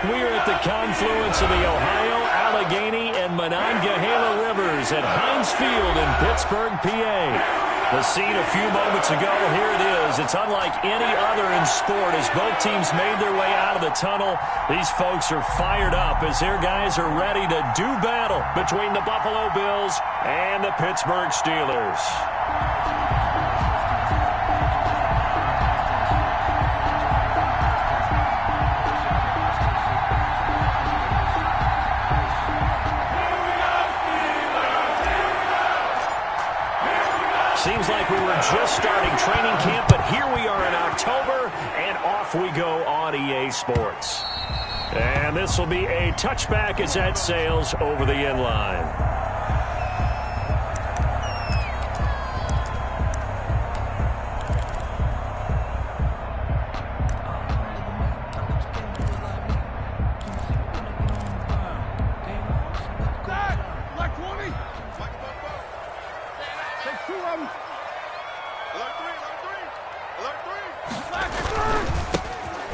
We are at the confluence of the Ohio, Allegheny, and Monongahela Rivers at Heinz Field in Pittsburgh, PA. The scene a few moments ago, here it is. It's unlike any other in sport as both teams made their way out of the tunnel. These folks are fired up as their guys are ready to do battle between the Buffalo Bills and the Pittsburgh Steelers. Seems like we were just starting training camp, but here we are in October, and off we go on EA Sports. And this will be a touchback as that sails over the end line.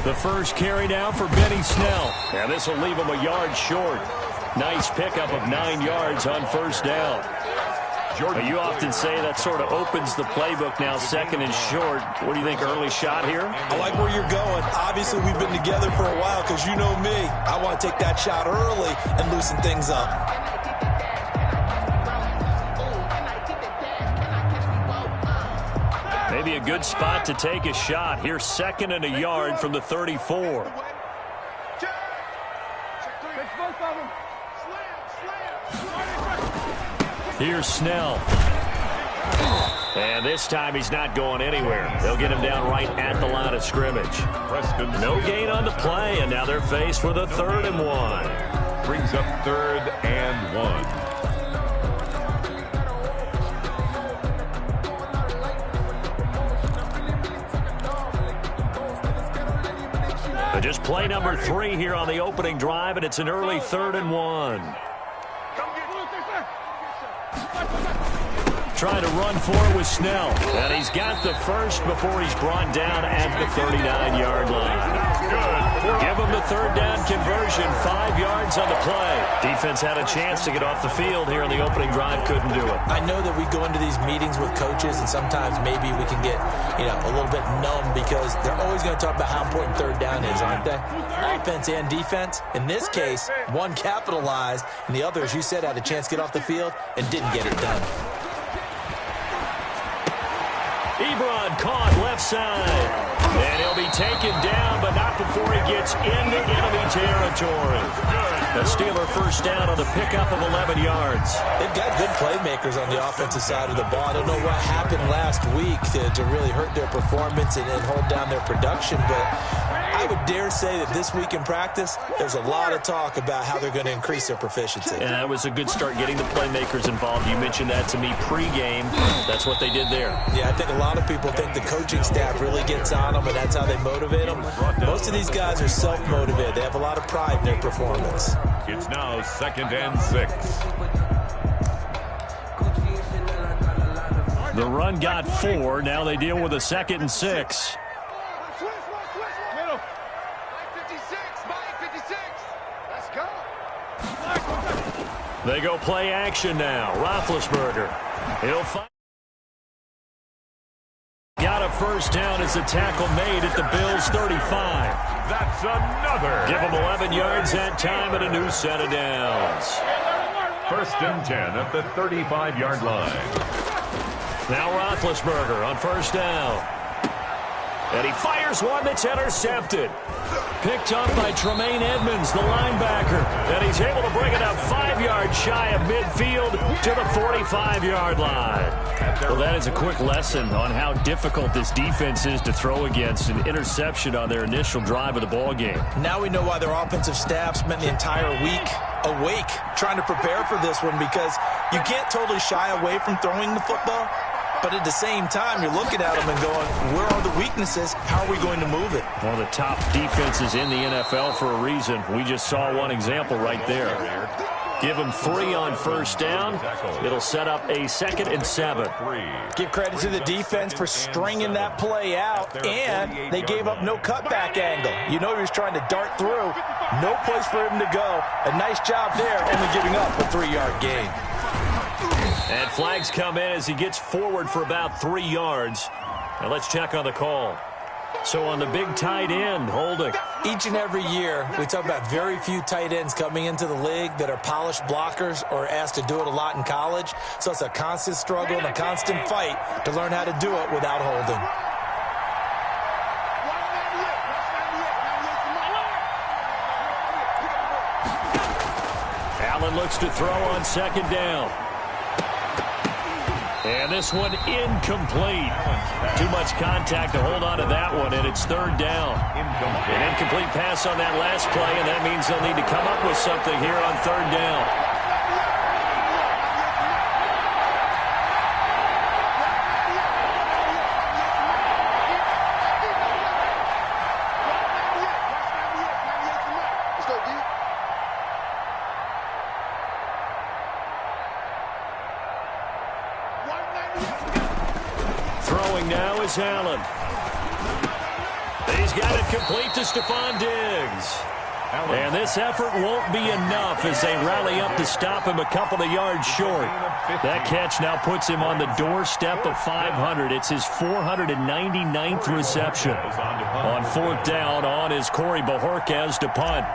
The first carry now for Benny Snell. And this will leave him a yard short. Nice pickup of 9 yards on first down. You often say that sort of opens the playbook now, second and short. What do you think, early shot here? I like where you're going. Obviously, we've been together for a while because you know me. I want to take that shot early and loosen things up. Maybe a good spot to take a shot. Here's second and a yard from the 34. Here's Snell. And this time he's not going anywhere. They'll get him down right at the line of scrimmage. No gain on the play, and now they're faced with a 3rd and 1. Brings up 3rd and 1. Just play number 3 here on the opening drive, and it's an early 3rd and 1. Trying to run for it with Snell. And he's got the first before he's brought down at the 39-yard line. Give him the 3rd down conversion, 5 yards on the play. Defense had a chance to get off the field here on the opening drive, couldn't do it. I know that we go into these meetings with coaches, and sometimes maybe we can get, a little bit numb because they're always going to talk about how important 3rd down is, aren't they? Offense and defense. In this case, one capitalized, and the other, as you said, had a chance to get off the field and didn't get it done. Ebron caught left side. And he'll be taken down, but not before he gets into enemy territory. The Steeler first down on the pickup of 11 yards. They've got good playmakers on the offensive side of the ball. I don't know what happened last week to really hurt their performance and hold down their production, but I would dare say that this week in practice, there's a lot of talk about how they're going to increase their proficiency. And that was a good start getting the playmakers involved. You mentioned that to me pregame. That's what they did there. Yeah, I think a lot of people think the coaching staff really gets on them, and that's how they motivate them. Most of these guys are self-motivated. They have a lot of pride in their performance. It's now 2nd and 6. The run got 4. Now they deal with a 2nd and 6. They go play action now. Roethlisberger. He'll find. Got a first down as a tackle made at the Bills' 35. That's another. Give them 11 yards that time and a new set of downs. 1st and 10 at the 35-yard line. Now Roethlisberger on first down. And he fires one that's intercepted. Picked up by Tremaine Edmonds, the linebacker. And he's able to bring it up 5 yards shy of midfield to the 45-yard line. Well, that is a quick lesson on how difficult this defense is to throw against. An interception on their initial drive of the ballgame. Now we know why their offensive staff spent the entire week awake trying to prepare for this one, because you can't totally shy away from throwing the football. But at the same time, you're looking at them and going, where are the weaknesses? How are we going to move it? One of the top defenses in the NFL for a reason. We just saw one example right there. Give him 3 on first down. It'll set up a 2nd and 7. Give credit to the defense for stringing that play out, and they gave up no cutback angle. You know he was trying to dart through. No place for him to go. A nice job there, only giving up a 3-yard gain. And flags come in as he gets forward for about 3 yards. Now let's check on the call. So on the big tight end, holding. Each and every year, we talk about very few tight ends coming into the league that are polished blockers or asked to do it a lot in college. So it's a constant struggle and a constant fight to learn how to do it without holding. Allen looks to throw on 2nd down. And this one incomplete. Too much contact to hold on to that one, and it's 3rd down. An incomplete pass on that last play, and that means they'll need to come up with something here on 3rd down. Now is Allen. He's got it complete to Stephon Diggs. And this effort won't be enough as they rally up to stop him a couple of yards short. That catch now puts him on the doorstep of 500. It's his 499th reception. On 4th down, on is Corey Bojorquez to punt.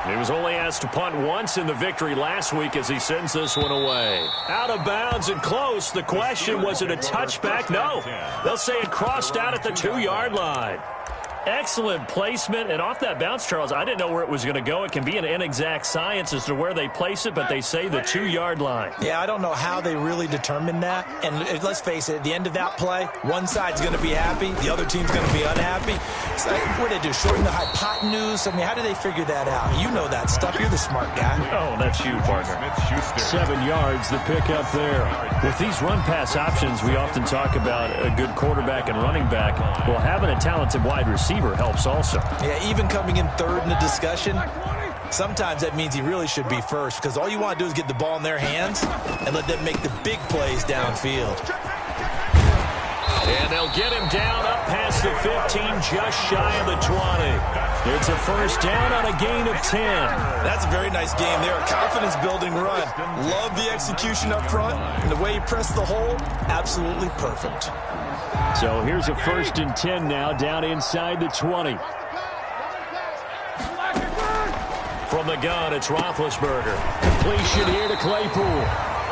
He was only asked to punt once in the victory last week as he sends this one away. Out of bounds and close. The question, was it a touchback? No. They'll say it crossed out at the 2-yard line. Excellent placement, and off that bounce, Charles, I didn't know where it was going to go. It can be an inexact science as to where they place it, but they say the 2-yard line. Yeah, I don't know how they really determined that. And let's face it, at the end of that play, one side's going to be happy, the other team's going to be unhappy. So, what did they do, shorten the hypotenuse? I mean, how did they figure that out? You know that stuff. You're the smart guy. Oh, that's you, partner. 7 yards, the pickup there. With these run-pass options, we often talk about a good quarterback and running back. Well, having a talented wide receiver helps also. Yeah, even coming in 3rd in the discussion, sometimes that means he really should be first, because all you want to do is get the ball in their hands and let them make the big plays downfield. And they'll get him down up past the 15, just shy of the 20. It's a 1st down on a gain of 10. That's a very nice game there. A confidence-building run. Love the execution up front, and the way he pressed the hole, absolutely perfect. So here's a 1st and 10 now, down inside the 20. From the gun, it's Roethlisberger. Completion here to Claypool.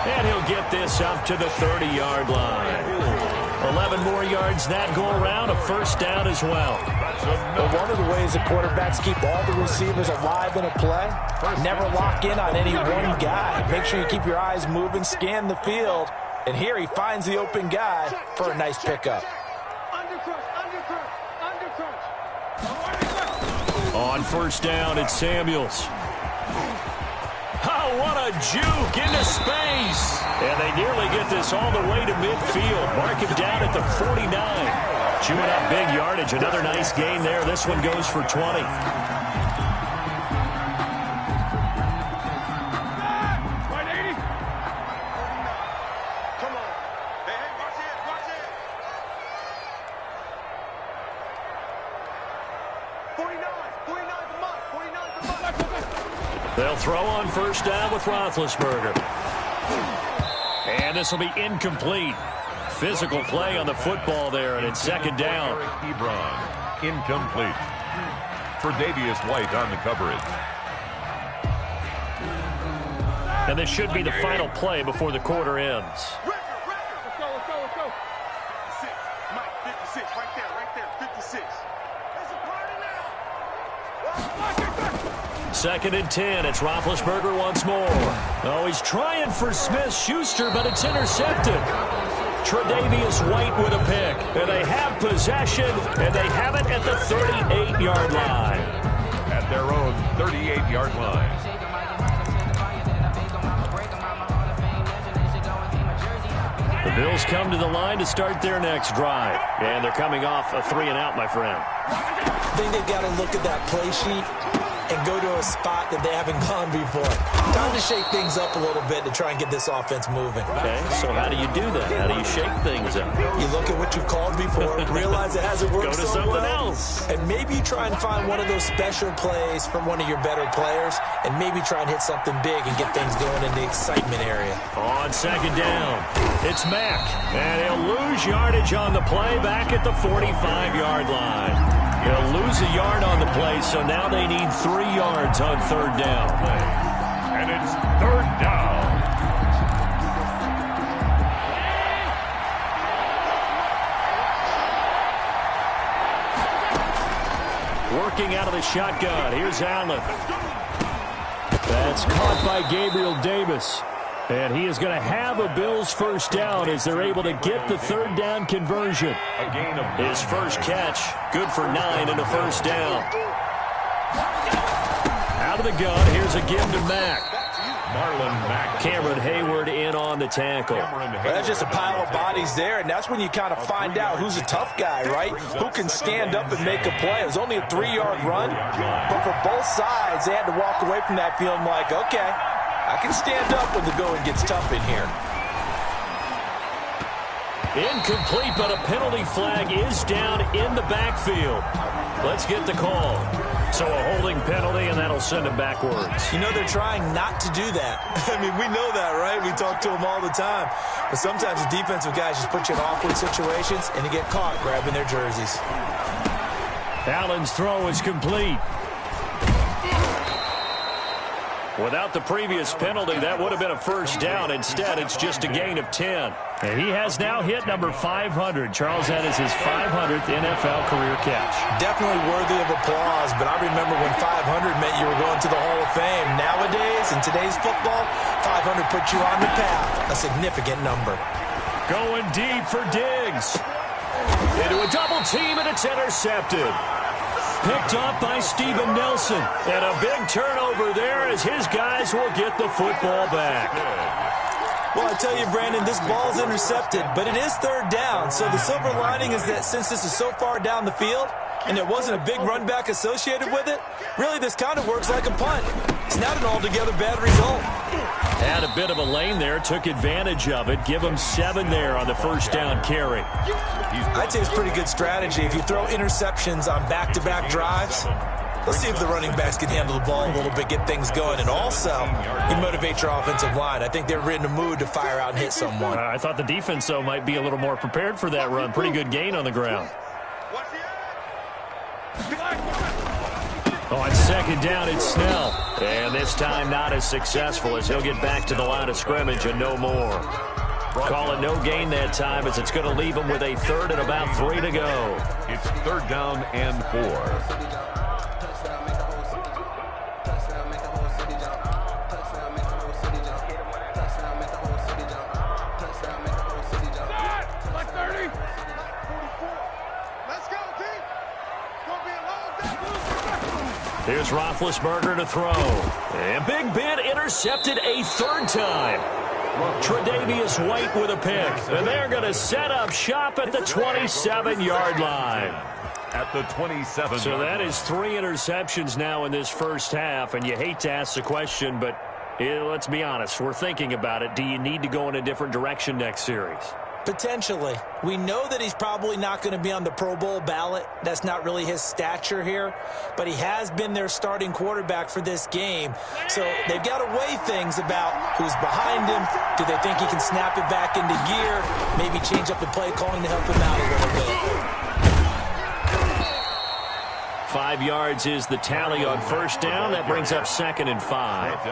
And he'll get this up to the 30-yard line. 11 more yards that go around, a 1st down as well. Well, one of the ways the quarterbacks keep all the receivers alive in a play, never lock in on any one guy. Make sure you keep your eyes moving, scan the field. And here he finds the open guy for a nice pickup. On 1st down, it's Samuels. Oh, what a juke into space. And they nearly get this all the way to midfield. Mark him down at the 49. Chewing up big yardage. Another nice gain there. This one goes for 20. They'll throw on 1st down with Roethlisberger. And this will be incomplete. Physical play on the football there, and it's 2nd down. Ebron, incomplete. For Davius White on the coverage. And this should be the final play before the quarter ends. Let's go. 56. Mike, 56. Right there. 56. That's a party now. 2nd and 10. It's Roethlisberger once more. Oh, he's trying for Smith-Schuster, but it's intercepted. Tre'Davious White with a pick. And they have possession, and they have it at the 38-yard line. At their own 38-yard line. The Bills come to the line to start their next drive. And they're coming off a 3-and-out, my friend. I think they've got to look at that play sheet and go to a spot that they haven't gone before. Time to shake things up a little bit to try and get this offense moving. Okay, so how do you do that? How do you shake things up? You look at what you've called before, realize it hasn't worked Go to so something well, else. and maybe try and find one of those special plays from one of your better players, and maybe try and hit something big and get things going in the excitement area. On second down, it's Mack, and he'll lose yardage on the play back at the 45-yard line. He'll lose a yard on the play, so now they need 3 yards on third down. And it's third down. Working out of the shotgun. Here's Allen. That's caught by Gabriel Davis. And he is going to have a Bills first down as they're able to get the third down conversion. A gain of His first catch, good for 9 and a first down. Out of the gun, here's a give to Mack. Marlon Mack. Cameron Hayward in on the tackle. Well, that's just a pile of bodies there, and that's when you kind of find out who's a tough guy, right? Who can stand up and make a play. It was only a 3-yard run, but for both sides, they had to walk away from that feeling like, okay, I can stand up when the going gets tough in here. Incomplete, but a penalty flag is down in the backfield. Let's get the call. So a holding penalty, and that'll send him backwards. You know they're trying not to do that. I mean, we know that, right? We talk to them all the time. But sometimes the defensive guys just put you in awkward situations, and you get caught grabbing their jerseys. Allen's throw is complete. Without the previous penalty, that would have been a first down. Instead, it's just a gain of 10. And he has now hit number 500. Charles, that is his 500th NFL career catch. Definitely worthy of applause, but I remember when 500 meant you were going to the Hall of Fame. Nowadays, in today's football, 500 puts you on the path, a significant number. Going deep for Diggs. Into a double team, and it's intercepted. Picked up by Steven Nelson. And a big turnover there as his guys will get the football back. Well, I tell you, Brandon, this ball's intercepted, but it is third down. So the silver lining is that since this is so far down the field and there wasn't a big run back associated with it, really this kind of works like a punt. It's not an altogether bad result. Had a bit of a lane there, took advantage of it. Give him 7 there on the first down carry. I'd say it's pretty good strategy. If you throw interceptions on back-to-back drives, let's see if the running backs can handle the ball a little bit, get things going. And also, you motivate your offensive line. I think they're in the mood to fire out and hit someone. I thought the defense, though, might be a little more prepared for that run. Pretty good gain on the ground. On second down, it's Snell. And this time not as successful as he'll get back to the line of scrimmage and no more. Call it no gain that time as it's going to leave him with a third and about 3 to go. It's third down and 4. Here's Roethlisberger to throw. And Big Ben intercepted a third time. Tre'Davious White with a pick. And they're going to set up shop at the 27-yard line. At the 27. So that is 3 interceptions now in this first half. And you hate to ask the question, but let's be honest. We're thinking about it. Do you need to go in a different direction next series? Potentially. We know that he's probably not going to be on the Pro Bowl ballot. That's not really his stature here. But he has been their starting quarterback for this game. So they've got to weigh things about who's behind him. Do they think he can snap it back into gear? Maybe change up the play calling to help him out a little bit. 5 yards is the tally on first down. That brings up 2nd and 5.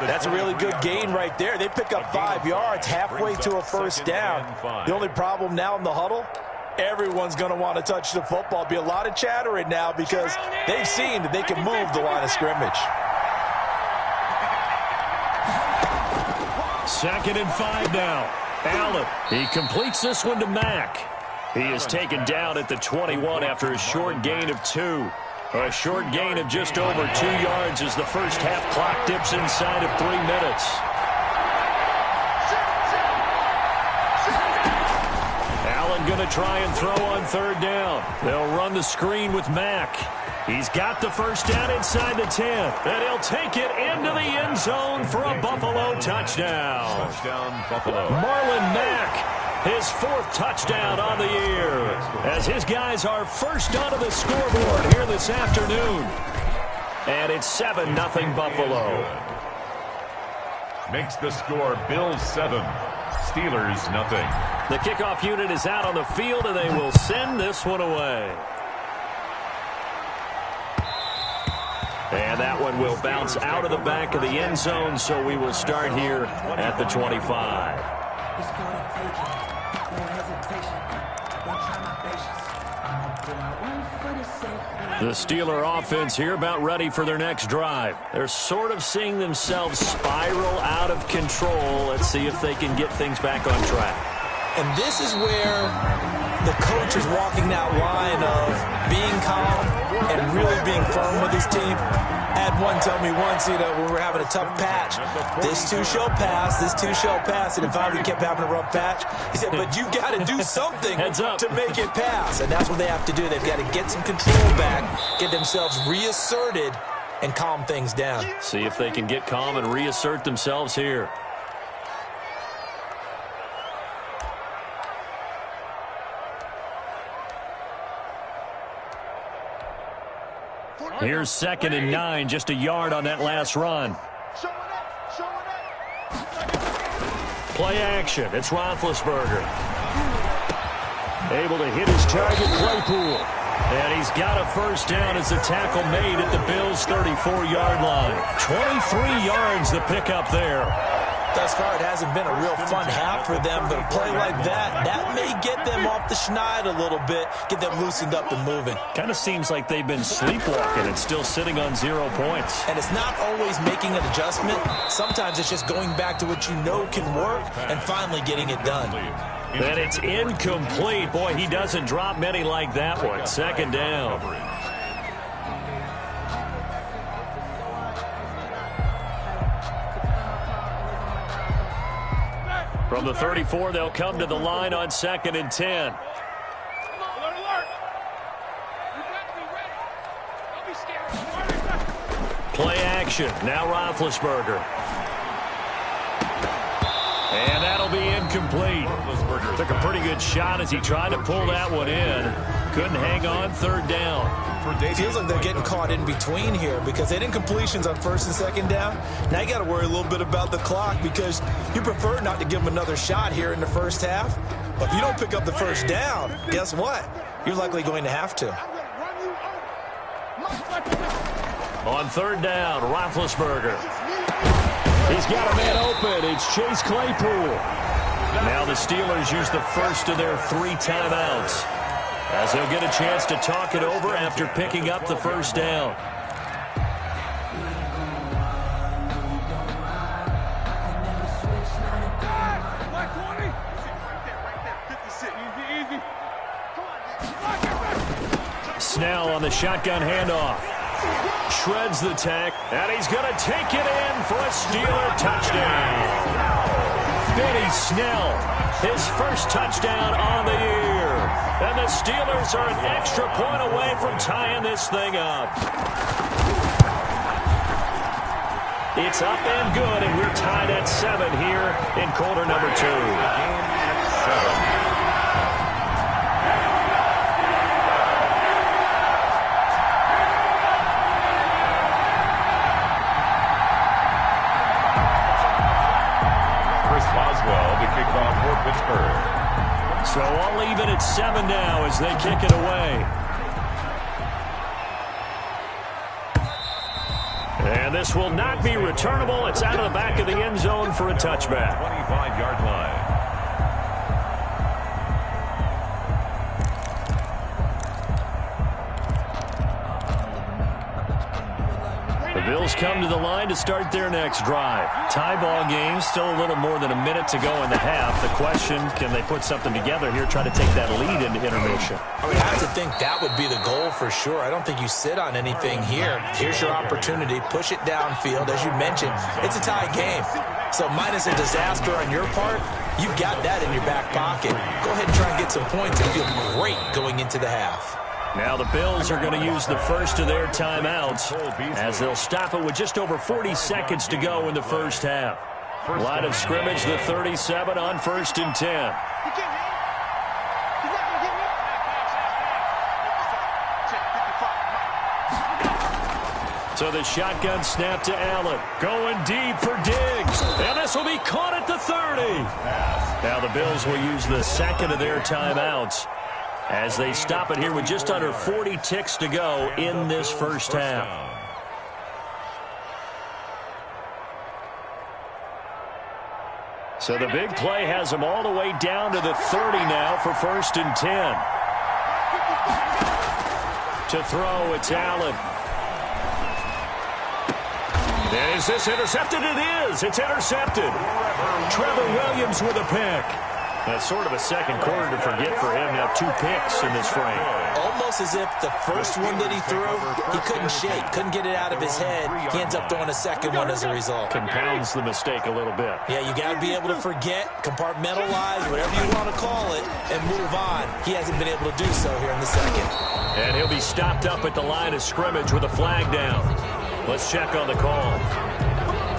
That's a really good gain right there. They pick up 5 yards halfway to a first down. The only problem now in the huddle, everyone's going to want to touch the football. Be a lot of chattering now because they've seen that they can move the line of scrimmage. 2nd and 5 now. Allen, he completes this one to Mack. He is taken down at the 21 after a short gain of 2. A short gain of just over 2 yards as the first half clock dips inside of 3 minutes. going to try and throw on third down. They'll run the screen with Mack. He's got the first down inside the 10, and he'll take it into the end zone for a Buffalo touchdown. Touchdown, Buffalo. Marlon Mack, his 4th touchdown on the year, as his guys are first onto the scoreboard here this afternoon. And it's 7-0 Buffalo. Makes the score Bills 7, Steelers nothing. The kickoff unit is out on the field, and they will send this one away. And that one will bounce out of the back of the end zone, so we will start here at the 25. The Steeler offense here about ready for their next drive. They're sort of seeing themselves spiral out of control. Let's see if they can get things back on track. And this is where the coach is walking that line of being calm and really being firm with his team. I had one tell me once, when we were having a tough patch, this too shall pass, this too shall pass. And if I kept having a rough patch, he said, but you got to do something to make it pass. And that's what they have to do. They've got to get some control back, get themselves reasserted, and calm things down. See if they can get calm and reassert themselves here. Here's 2nd and 9, just a yard on that last run. Play action. It's Roethlisberger. Able to hit his target, Claypool. And he's got a first down as the tackle made at the Bills' 34-yard line. 23 yards the pickup there. Thus far, it hasn't been a real fun half for them, but a play like that may get them off the schneid a little bit, get them loosened up and moving. Kind of seems like they've been sleepwalking and still sitting on 0 points. And it's not always making an adjustment. Sometimes it's just going back to what you know can work and finally getting it done. And it's incomplete. Boy, he doesn't drop many like that one. 2nd down. From the 34, they'll come to the line on 2nd and 10. Play action. Now Roethlisberger. And that'll be incomplete. Took a pretty good shot as he tried to pull that one in. Couldn't hang on. 3rd down. It feels like they're getting caught in between here because they had incompletions on 1st and 2nd down. Now you got to worry a little bit about the clock because you prefer not to give them another shot here in the first half. But if you don't pick up the first down, guess what? You're likely going to have to. On 3rd down, Roethlisberger. He's got a man open. It's Chase Claypool. Now the Steelers use the first of their 3 timeouts, as they'll get a chance to talk it over after picking up the first down. Snell on the shotgun handoff. Shreds the tack, and he's going to take it in for a Steeler touchdown. Benny Snell, his first touchdown on the year. And the Steelers are an extra point away from tying this thing up. It's up and good, and we're tied at 7 here in quarter number 2. Game at 7. So I'll leave it at 7 now as they kick it away. And this will not be returnable. It's out of the back of the end zone for a touchback. 25-yard line. The Bills come to the line to start their next drive. Tie ball game, still a little more than a minute to go in the half. The question, can they put something together here, try to take that lead into intermission? I would have to think that would be the goal for sure. I don't think you sit on anything here. Here's your opportunity. Push it downfield. As you mentioned, it's a tie game. So minus a disaster on your part, you've got that in your back pocket. Go ahead and try and get some points and feel great going into the half. Now the Bills are going to use the first of their timeouts as they'll stop it with just over 40 seconds to go in the first half. Line of scrimmage, the 37 on 1st and 10. So the shotgun snap to Allen. Going deep for Diggs. And this will be caught at the 30. Now the Bills will use the second of their timeouts as they stop it here with just under 40 ticks to go in this first half. So the big play has them all the way down to the 30 now for 1st and 10. To throw, it's Allen. Is this intercepted? It is. It's intercepted. Trevor Williams with a pick. That's sort of a second quarter to forget for him. Now 2 picks in this frame. Almost as if the first one that he threw, he couldn't shake, couldn't get it out of his head. He ends up throwing a second one as a result. Compounds the mistake a little bit. Yeah, you got to be able to forget, compartmentalize, whatever you want to call it, and move on. He hasn't been able to do so here in the second. And he'll be stopped up at the line of scrimmage with a flag down. Let's check on the call.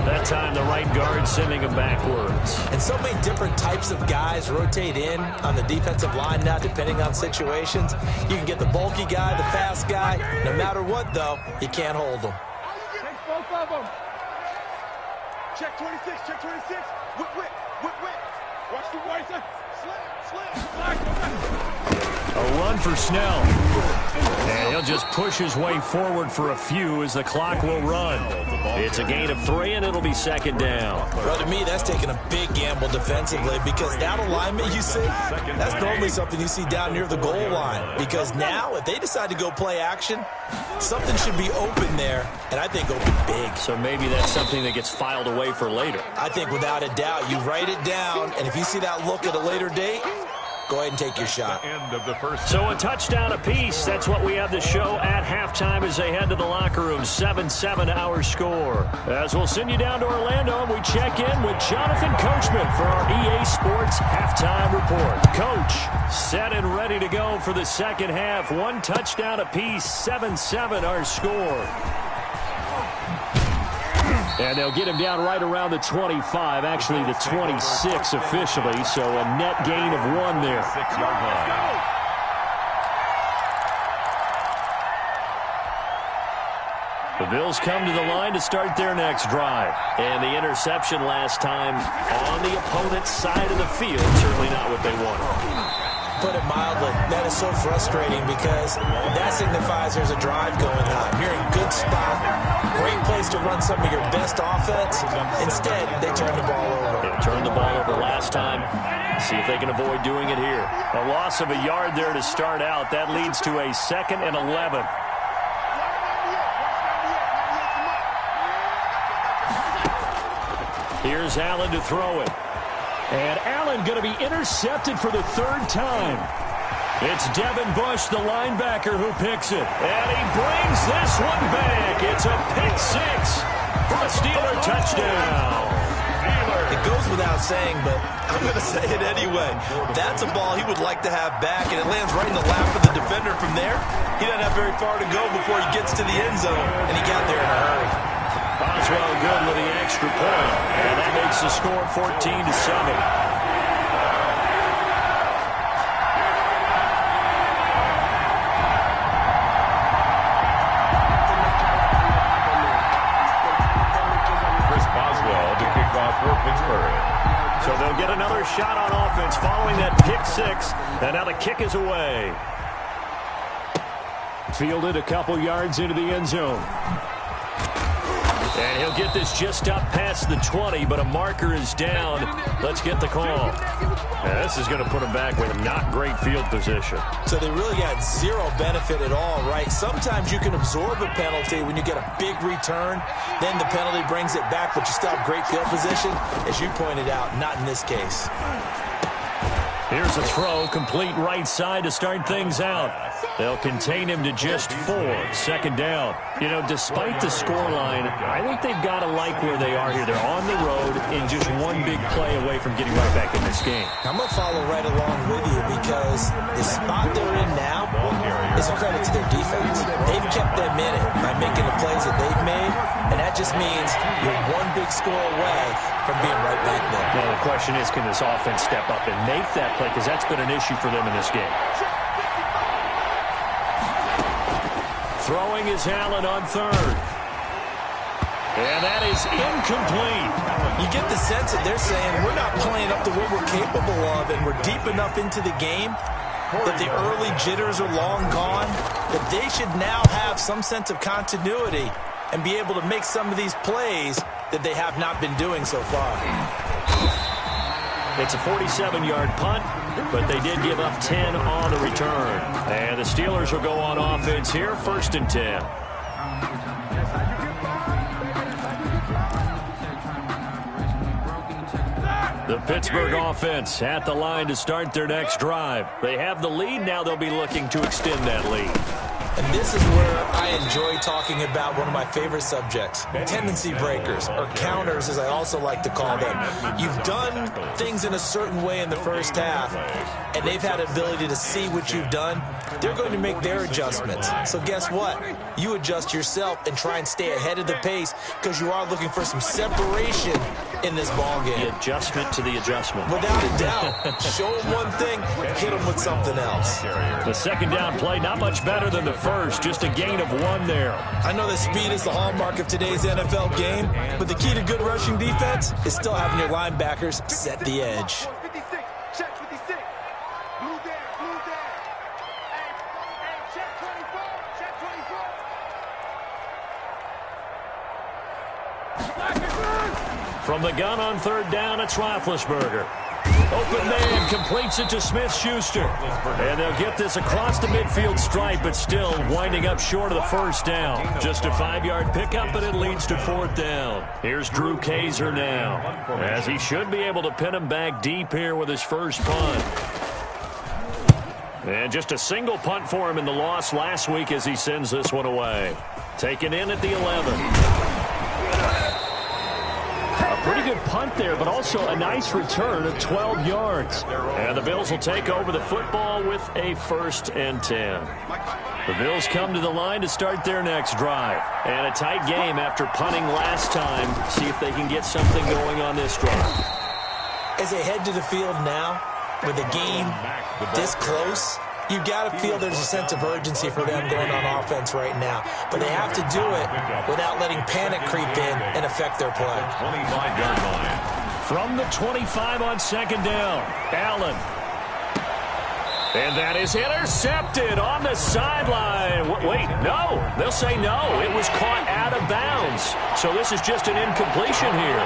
That time, the right guard sending him backwards. And so many different types of guys rotate in on the defensive line now, depending on situations. You can get the bulky guy, the fast guy. No matter what, though, you can't hold them. Take both of them. Check 26, check 26. Whip. Watch the white side. Slide. A run for Snell. And he'll just push his way forward for a few as the clock will run. It's a gain of 3, and it'll be second down. Well, to me, that's taking a big gamble defensively because that alignment you see, that's normally something you see down near the goal line. Because now, if they decide to go play action, something should be open there, and I think open big. So maybe that's something that gets filed away for later. I think without a doubt, you write it down, and if you see that look at a later date, go ahead and take your shot. End of the first. So a touchdown apiece. That's what we have to show at halftime as they head to the locker room. 7-7 our score. As we'll send you down to Orlando, we check in with Jonathan Coachman for our EA Sports halftime report. Coach, set and ready to go for the second half. 1 touchdown apiece. 7-7 our score. And they'll get him down right around the 25, actually the 26 officially, so a net gain of 1 there. 6-yard line. The Bills come to the line to start their next drive. And the interception last time on the opponent's side of the field, certainly not what they wanted. Put it mildly, that is so frustrating because that signifies there's a drive going on. You're in good spot, great place to run some of your best offense. Instead, they turn the ball over. They turned the ball over last time. See if they can avoid doing it here. A loss of a yard there to start out. That leads to a 2nd and 11. Here's Allen to throw it. And Allen going to be intercepted for the 3rd time. It's Devin Bush, the linebacker, who picks it. And he brings this one back. It's a pick 6 for a Steeler touchdown. It goes without saying, but I'm going to say it anyway. That's a ball he would like to have back, and it lands right in the lap of the defender from there. He doesn't have very far to go before he gets to the end zone, and he got there in a hurry. Boswell good with the extra point, and that makes the score 14-7. So they'll get another shot on offense following that pick 6, and now the kick is away. Fielded a couple yards into the end zone. And he'll get this just up past the 20, but a marker is down. Let's get the call. And this is going to put him back with not great field position. So they really got zero benefit at all, right? Sometimes you can absorb a penalty when you get a big return. Then the penalty brings it back, but you still have great field position. As you pointed out, not in this case. Here's a throw, complete right side to start things out. They'll contain him to just 4. Second down. You know, despite the scoreline, I think they've got to like where they are here. They're on the road and just one big play away from getting right back in this game. I'm going to follow right along with you because the spot they're in now is a credit to their defense. They've kept them in it by making the plays that they've made, and that just means you're one big score away from being right back there. Now, the question is, can this offense step up and make that play? Because that's been an issue for them in this game. Throwing is Allen on third. And that is incomplete. You get the sense that they're saying we're not playing up to what we're capable of, and we're deep enough into the game that the early jitters are long gone, that they should now have some sense of continuity and be able to make some of these plays that they have not been doing so far. It's a 47-yard punt, but they did give up 10 on the return. And the Steelers will go on offense here, 1st and 10. The Pittsburgh offense at the line to start their next drive. They have the lead. Now they'll be looking to extend that lead. And this is where I enjoy talking about one of my favorite subjects, tendency breakers, or counters as I also like to call them. You've done things in a certain way in the first half, and they've had the ability to see what you've done. They're going to make their adjustments. So guess what? You adjust yourself and try and stay ahead of the pace because you are looking for some separation in this ball game. The adjustment to the adjustment. Without a doubt. Show them one thing, hit them with something else. The second down play, not much better than the first, just a gain of 1 there. I know that speed is the hallmark of today's NFL game, but the key to good rushing defense is still having your linebackers set the edge. Check 56. Blue down, blue down. Hey, check 24, check 24. From the gun on third down, it's Roethlisberger. Open man completes it to Smith-Schuster. And they'll get this across the midfield stripe, but still winding up short of the first down. Just a 5-yard pickup, but it leads to 4th down. Here's Drew Kaiser now, as he should be able to pin him back deep here with his first punt. And just a single punt for him in the loss last week as he sends this one away. Taken in at the 11. Pretty good punt there, but also a nice return of 12 yards. And the Bills will take over the football with a 1st and 10. The Bills come to the line to start their next drive. And a tight game after punting last time. See if they can get something going on this drive. As they head to the field now, with the game this close, you got to feel there's a sense of urgency for them going on offense right now. But they have to do it without letting panic creep in and affect their play. 25-yard line. From the 25 on second down, Allen. And that is intercepted on the sideline. Wait, no. They'll say no. It was caught out of bounds. So this is just an incompletion here.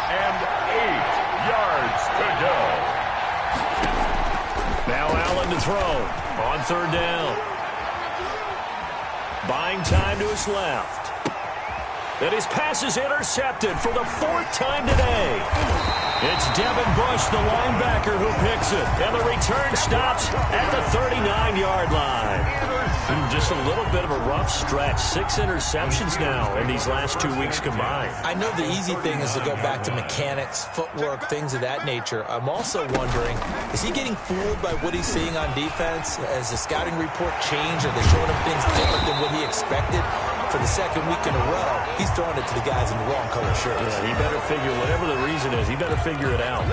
And 8 yards to go. Now Allen to throw on third down. Buying time to his left. And his pass is intercepted for the 4th time today. It's Devin Bush, the linebacker, who picks it. And the return stops at the 39-yard line. Just a little bit of a rough stretch. 6 interceptions now in these last 2 weeks combined. I know the easy thing is to go back to mechanics, footwork, things of that nature. I'm also wondering, is he getting fooled by what he's seeing on defense? Has the scouting report changed? Are they showing him things different than what he expected? For the second week in a row, he's throwing it to the guys in the wrong color shirts. Yeah, he better figure, whatever the reason is, he better figure it out.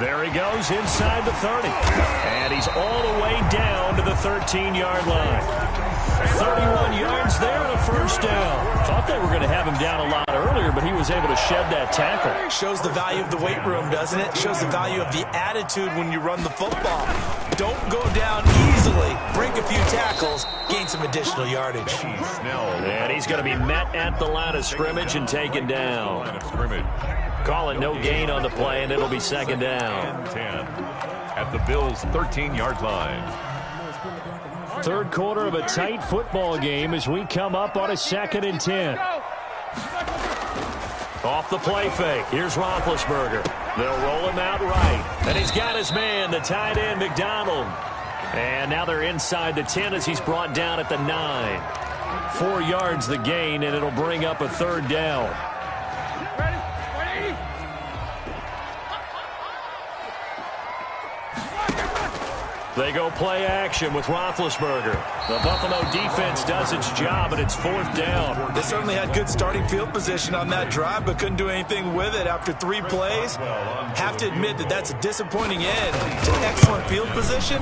There he goes inside the 30. And he's all the way down to the 13-yard line. 31 yards there and a first down. Thought they were going to have him down a lot earlier, but he was able to shed that tackle. Shows the value of the weight room, doesn't it? Shows the value of the attitude when you run the football. Don't go down easily. Break a few tackles. Gain some additional yardage. And he's going to be met at the line of scrimmage and taken down. Call it no gain on the play, and it'll be second down. 10 at the Bills' 13-yard line. Third quarter of a tight football game as we come up on a 2nd and 10. Off the play fake. Here's Roethlisberger. They'll roll him out right. And he's got his man, the tight end, McDonald. And now they're inside the 10 as he's brought down at the 9. 4 yards the gain, and it'll bring up a third down. They go play action with Roethlisberger. The Buffalo defense does its job, and it's 4th down. They certainly had good starting field position on that drive, but couldn't do anything with it after 3 plays. Have to admit that that's a disappointing end to excellent field position.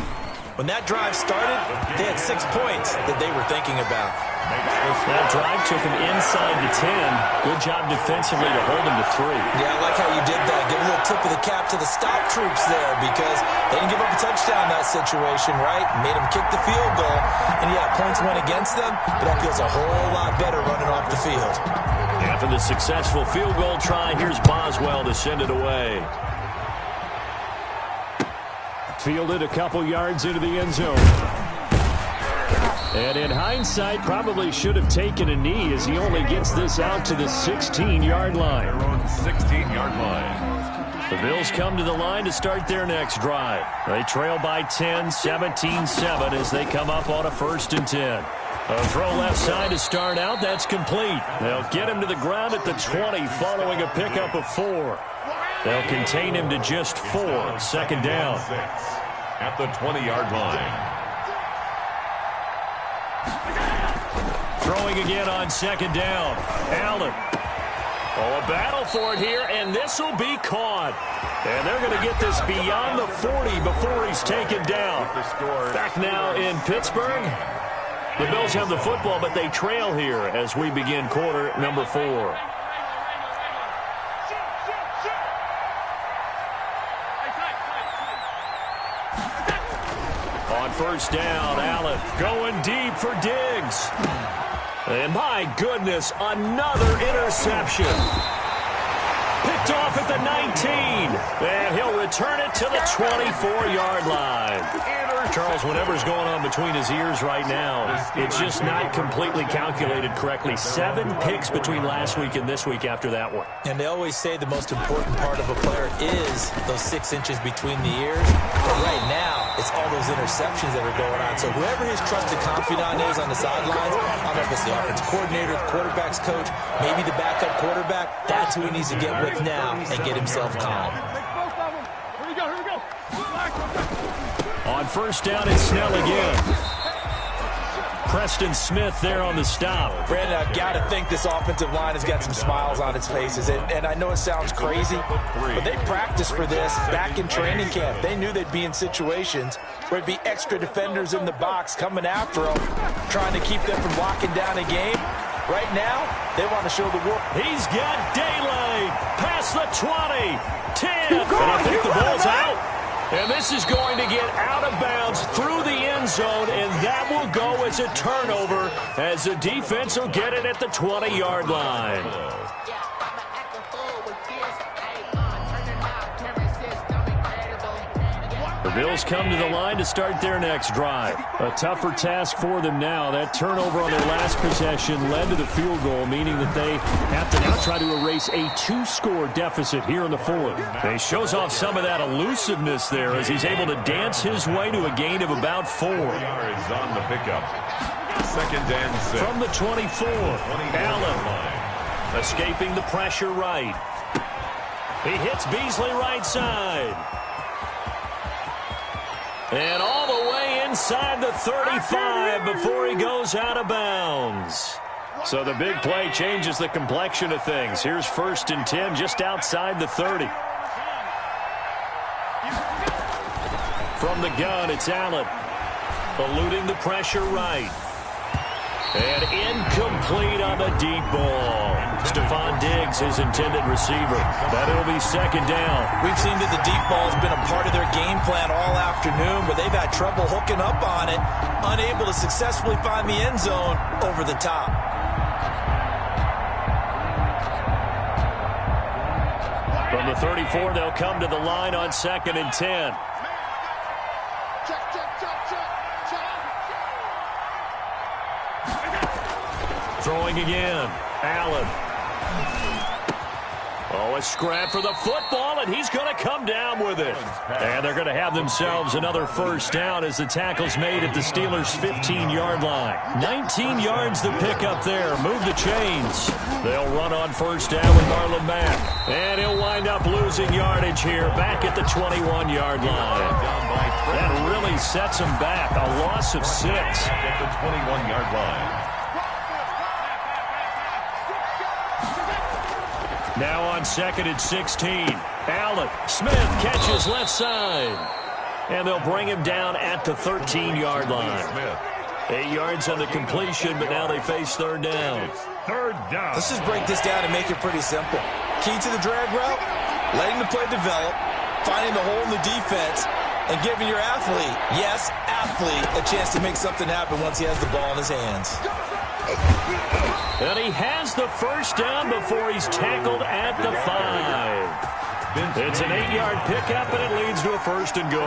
When that drive started, they had 6 points that they were thinking about. That drive took him inside the 10. Good job defensively to hold him to 3. Yeah, I like how you did that. Give a little tip of the cap to the stop troops there because they didn't give up a touchdown in that situation, right? Made them kick the field goal. And, yeah, points went against them, but that feels a whole lot better running off the field. After the successful field goal try, here's Boswell to send it away. Fielded a couple yards into the end zone. And in hindsight, probably should have taken a knee as he only gets this out to the 16-yard line. Their own 16-yard line. The Bills come to the line to start their next drive. They trail by 10, 17-7 as they come up on a 1st and 10. A throw left side to start out. That's complete. They'll get him to the ground at the 20 following a pickup of 4. They'll contain him to just 4. 2nd down. At the 20-yard line. Throwing again on 2nd down. Allen. Oh, a battle for it here, and this will be caught. And they're going to get this beyond the 40 before he's taken down. Back now in Pittsburgh. The Bills have the football, but they trail here as we begin quarter number 4. On 1st down, Allen going deep for Diggs. And my goodness, another interception. Picked off at the 19. And he'll return it to the 24-yard line. Charles, whatever's going on between his ears right now, it's just not completely calculated correctly. 7 picks between last week and this week after that one. And they always say the most important part of a player is those 6 inches between the ears. But right now, it's all those interceptions that are going on. So whoever his trusted confidant is on the sidelines, I don't know if it's the offensive coordinator, the quarterback's coach, maybe the backup quarterback, that's who he needs to get with now and get himself calm. Here we go, here we go. On 1st down, it's Snell again. Preston Smith there on the stop. Brandon, I've got to think this offensive line has got some smiles on its faces. And I know it sounds crazy, but they practiced for this back in training camp. They knew they'd be in situations where it'd be extra defenders in the box coming after them, trying to keep them from locking down a game. Right now, they want to show the world. He's got daylight. Past the 20. 10. And I think the ball's out. And this is going to get out of bounds through the end zone, and that will go as a turnover as the defense will get it at the 20-yard line. The Bills come to the line to start their next drive. A tougher task for them now. That turnover on their last possession led to the field goal, meaning that they have to now try to erase a 2-score deficit here in the 4th. He shows off some of that elusiveness there as he's able to dance his way to a gain of about 4. Yards on the pickup. 2nd and 6. From the 24, Allen escaping the pressure right. He hits Beasley right side. And all the way inside the 35 before he goes out of bounds. So the big play changes the complexion of things. Here's 1st and 10 just outside the 30. From the gun, it's Allen. Eluding the pressure right. And incomplete on the deep ball. Stephon Diggs, his intended receiver. But it'll be second down. We've seen that the deep ball has been a part of their game plan all afternoon, but they've had trouble hooking up on it, unable to successfully find the end zone over the top. From the 34, they'll come to the line on 2nd and 10. Throwing again. Allen. Oh, a scrap for the football, and he's going to come down with it. And they're going to have themselves another first down as the tackle's made at the Steelers' 15-yard line. 19 yards to pick up there. Move the chains. They'll run on first down with Marlon Mack. And he'll wind up losing yardage here back at the 21-yard line. That really sets him back. A loss of 6. At the 21-yard line. Now on 2nd and 16. Allen. Smith catches left side. And they'll bring him down at the 13-yard line. 8 yards on the completion, but now they face third down. Third down. Let's just break this down and make it pretty simple. Key to the drag route, letting the play develop, finding the hole in the defense, and giving your athlete, yes, athlete, a chance to make something happen once he has the ball in his hands. And he has the first down before he's tackled at the 5. It's an 8-yard pickup, and it leads to a first and goal.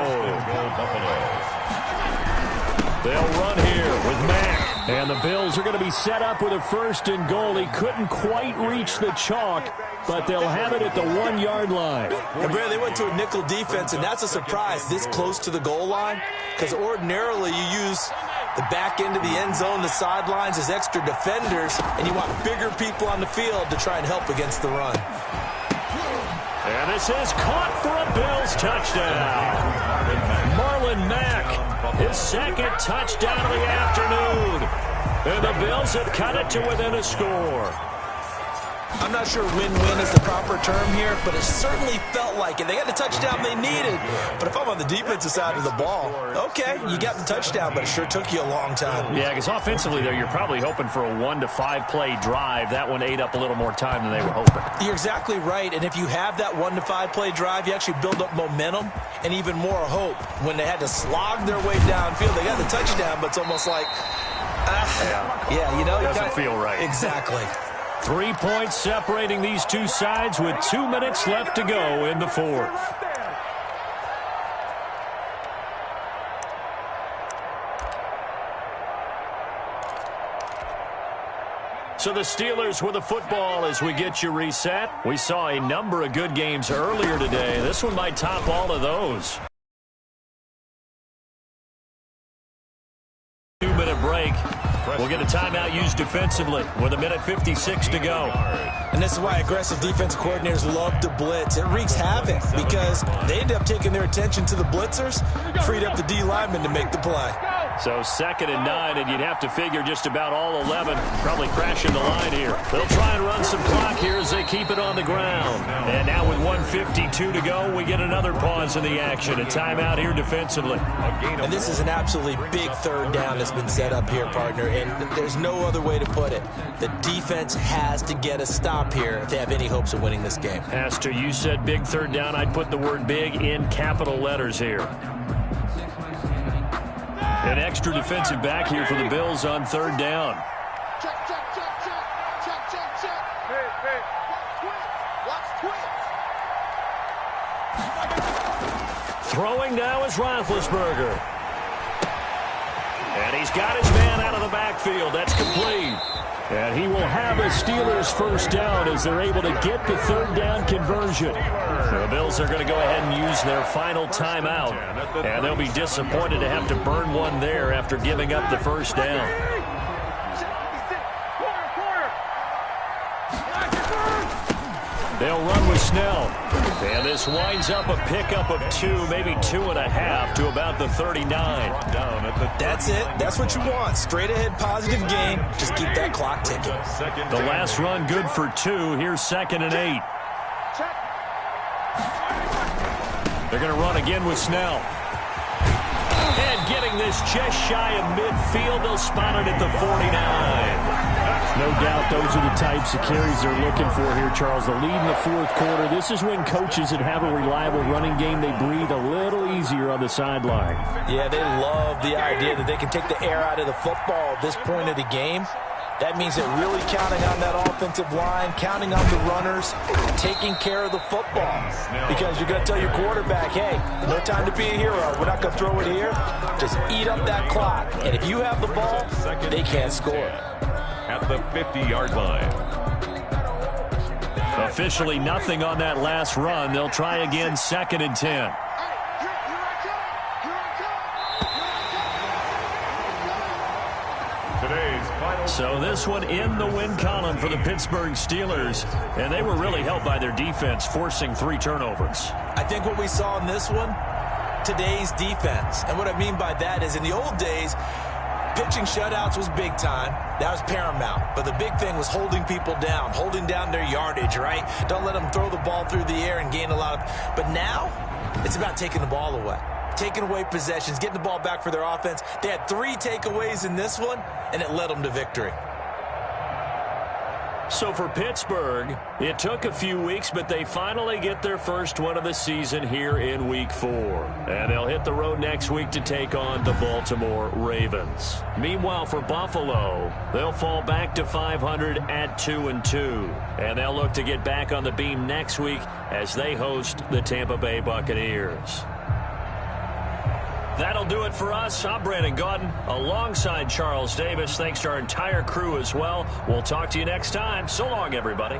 They'll run here with Mack. And the Bills are going to be set up with a first and goal. He couldn't quite reach the chalk, but they'll have it at the 1-yard line. And Brad, they went to a nickel defense, and that's a surprise this close to the goal line, because ordinarily you use the back end of the end zone, the sidelines as extra defenders, and you want bigger people on the field to try and help against the run. And this is caught for a Bills touchdown. Marlon Mack, his second touchdown of the afternoon. And the Bills have cut it to within a score. I'm not sure win-win is the proper term here, but it certainly felt like it. They got the touchdown they needed. But if I'm on the defensive side of the ball, okay, you got the touchdown, but it sure took you a long time. Yeah, because offensively there, you're probably hoping for a 1 to 5 play drive. That one ate up a little more time than they were hoping. You're exactly right, and if you have that 1 to 5 play drive, you actually build up momentum and even more hope. When they had to slog their way downfield, they got the touchdown, but it's almost like, yeah, you know. It doesn't feel right. Exactly. 3 points separating these two sides with 2 minutes left to go in the fourth. So the Steelers with the football as we get you reset. We saw a number of good games earlier today. This one might top all of those. 2-minute break. We'll get a timeout used defensively with 1:56 to go. And this is why aggressive defensive coordinators love to blitz. It wreaks havoc because they end up taking their attention to the blitzers, freed up the D linemen to make the play. So 2nd and 9, and you'd have to figure just about all 11 probably crashing the line here. They'll try and run some clock here as they keep it on the ground. And now with 1:52 to go, we get another pause in the action. A timeout here defensively. And this is an absolutely big third down that's been set up here, partner. And there's no other way to put it. The defense has to get a stop here if they have any hopes of winning this game. Pastor, you said big third down. I'd put the word big in capital letters here. An extra defensive back here for the Bills on third down. Check, check, check, check. Check, check, check. Hey. Watch twitch. Throwing now is Roethlisberger. And he's got his man out of the backfield. That's complete. And he will have a Steelers first down as they're able to get the third down conversion. The Bills are going to go ahead and use their final timeout. And they'll be disappointed to have to burn one there after giving up the first down. They'll run with Snell. And this winds up a pickup of 2, maybe 2.5 to about the 39. That's it. That's what you want. Straight ahead positive gain. Just keep that clock ticking. The last run good for 2. Here's 2nd and 8. They're going to run again with Snell. And getting this just shy of midfield, they'll spot it at the 49. No doubt those are the types of carries they're looking for here, Charles. The lead in the fourth quarter. This is when coaches that have a reliable running game, they breathe a little easier on the sideline. Yeah, they love the idea that they can take the air out of the football at this point of the game. That means they're really counting on that offensive line, counting on the runners, taking care of the football. Because you're going to tell your quarterback, hey, no time to be a hero. We're not going to throw it here. Just eat up that clock. And if you have the ball, they can't score. At the 50-yard line. Officially nothing on that last run. They'll try again, 2nd and 10. So this one in the win column for the Pittsburgh Steelers. And they were really helped by their defense, forcing 3 turnovers. I think what we saw in this one, today's defense. And what I mean by that is in the old days, pitching shutouts was big time. That was paramount. But the big thing was holding people down, holding down their yardage, right? Don't let them throw the ball through the air and gain a lot of... But now, it's about taking the ball away. Taking away possessions, getting the ball back for their offense. They had 3 takeaways in this one, and it led them to victory. So for Pittsburgh, it took a few weeks, but they finally get their first one of the season here in Week 4. And they'll hit the road next week to take on the Baltimore Ravens. Meanwhile, for Buffalo, they'll fall back to 500 at 2-2. And they'll look to get back on the beam next week as they host the Tampa Bay Buccaneers. That'll do it for us. I'm Brandon Gaudin alongside Charles Davis. Thanks to our entire crew as well. We'll talk to you next time. So long, everybody.